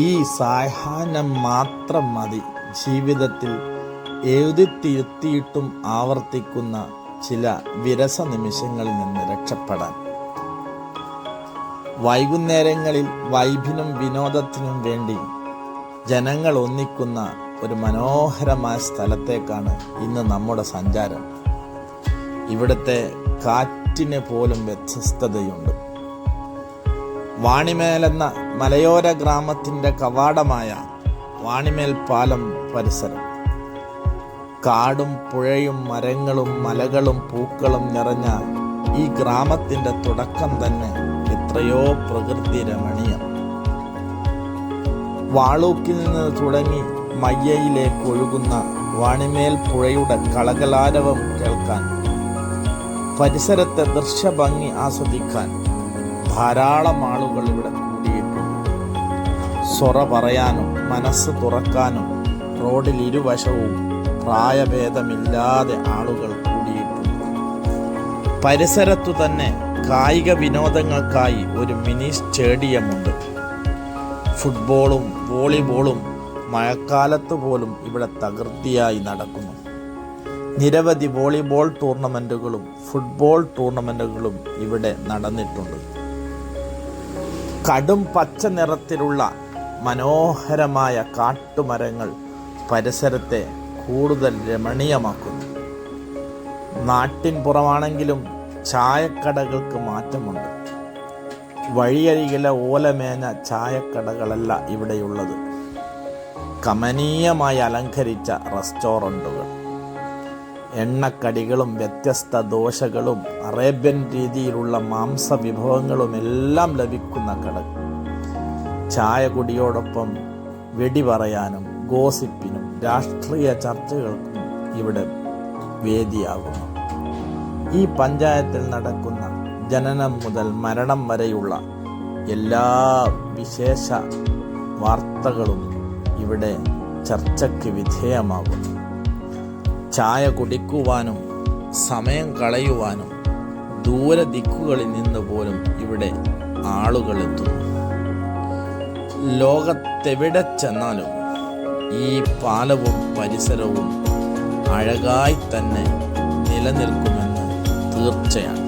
ഈ സായാഹ്നം മാത്രം മതി ജീവിതത്തിൽ എഴുതിത്തിരുത്തിയിട്ടും ആവർത്തിക്കുന്ന ചില വിരസ നിമിഷങ്ങളിൽ നിന്ന് രക്ഷപ്പെടാൻ. വൈകുന്നേരങ്ങളിൽ വൈബിനും വിനോദത്തിനും വേണ്ടി ജനങ്ങൾ ഒന്നിക്കുന്ന ഒരു മനോഹരമായ സ്ഥലത്തേക്കാണ് ഇന്ന് നമ്മുടെ സഞ്ചാരം. ഇവിടുത്തെ കാറ്റിന് പോലും വ്യത്യസ്തതയുണ്ട്. വാണിമേൽ എന്ന മലയോര ഗ്രാമത്തിൻ്റെ കവാടമായ വാണിമേൽ പാലം പരിസരം കാടും പുഴയും മരങ്ങളും മലകളും പൂക്കളും നിറഞ്ഞ ഈ ഗ്രാമത്തിൻ്റെ തുടക്കം തന്നെ എത്രയോ പ്രകൃതി രമണീയം. വാളൂക്കിൽ നിന്ന് തുടങ്ങി മയ്യയിലേക്ക് ഒഴുകുന്ന വാണിമേൽ പുഴയുടെ കളകലാരവം കേൾക്കാൻ, പരിസരത്തെ ദൃശ്യഭംഗി ആസ്വദിക്കാൻ ധാരാളം ആളുകൾ ഇവിടെ കൂടിയിട്ടുണ്ട്. സൊറ പറയാനും മനസ്സ് തുറക്കാനും റോഡിൽ ഇരുവശവും പ്രായഭേദമില്ലാതെ ആളുകൾ കൂടിയിട്ടുണ്ട്. പരിസരത്തു തന്നെ കായിക വിനോദങ്ങൾക്കായി ഒരു മിനി സ്റ്റേഡിയമുണ്ട്. ഫുട്ബോളും വോളിബോളും മഴക്കാലത്ത് പോലും ഇവിടെ തകൃതിയായി നടക്കുന്നു. നിരവധി വോളിബോൾ ടൂർണമെൻറ്റുകളും ഫുട്ബോൾ ടൂർണമെൻറ്റുകളും ഇവിടെ നടന്നിട്ടുണ്ട്. കടും പച്ച നിറത്തിലുള്ള മനോഹരമായ കാട്ടുമരങ്ങൾ പരിസരത്തെ കൂടുതൽ രമണീയമാക്കുന്നു. നാട്ടിൻ പുറമാണെങ്കിലും ചായക്കടകൾക്ക് മാറ്റമുണ്ട്. വഴിയരികിലെ ഓലമേഞ്ഞ ചായക്കടകളല്ല ഇവിടെയുള്ളത്. കമനീയമായി അലങ്കരിച്ച റെസ്റ്റോറൻറ്റുകൾ, എണ്ണക്കടികളും വ്യത്യസ്ത ദോശകളും അറേബ്യൻ രീതിയിലുള്ള മാംസവിഭവങ്ങളുമെല്ലാം ലഭിക്കുന്ന കട. ചായ കുടിയോടൊപ്പം വെടി പറയാനും ഗോസിപ്പിനും രാഷ്ട്രീയ ചർച്ചകൾക്കും ഇവിടെ വേദിയാകുന്നു. ഈ പഞ്ചായത്തിൽ നടക്കുന്ന ജനനം മുതൽ മരണം വരെയുള്ള എല്ലാ വിശേഷ വാർത്തകളും ഇവിടെ ചർച്ചയ്ക്ക് വിധേയമാകുന്നു. ചായ കുടിക്കുവാനും സമയം കളയുവാനും ദൂര ദിക്കുകളിൽ നിന്ന് പോലും ഇവിടെ ആളുകൾ എത്തുന്നു. ലോകത്തെവിടെ ചെന്നാലും ഈ പാലവും പരിസരവും അഴകായി തന്നെ നിലനിൽക്കുമെന്ന് തീർച്ചയാണ്.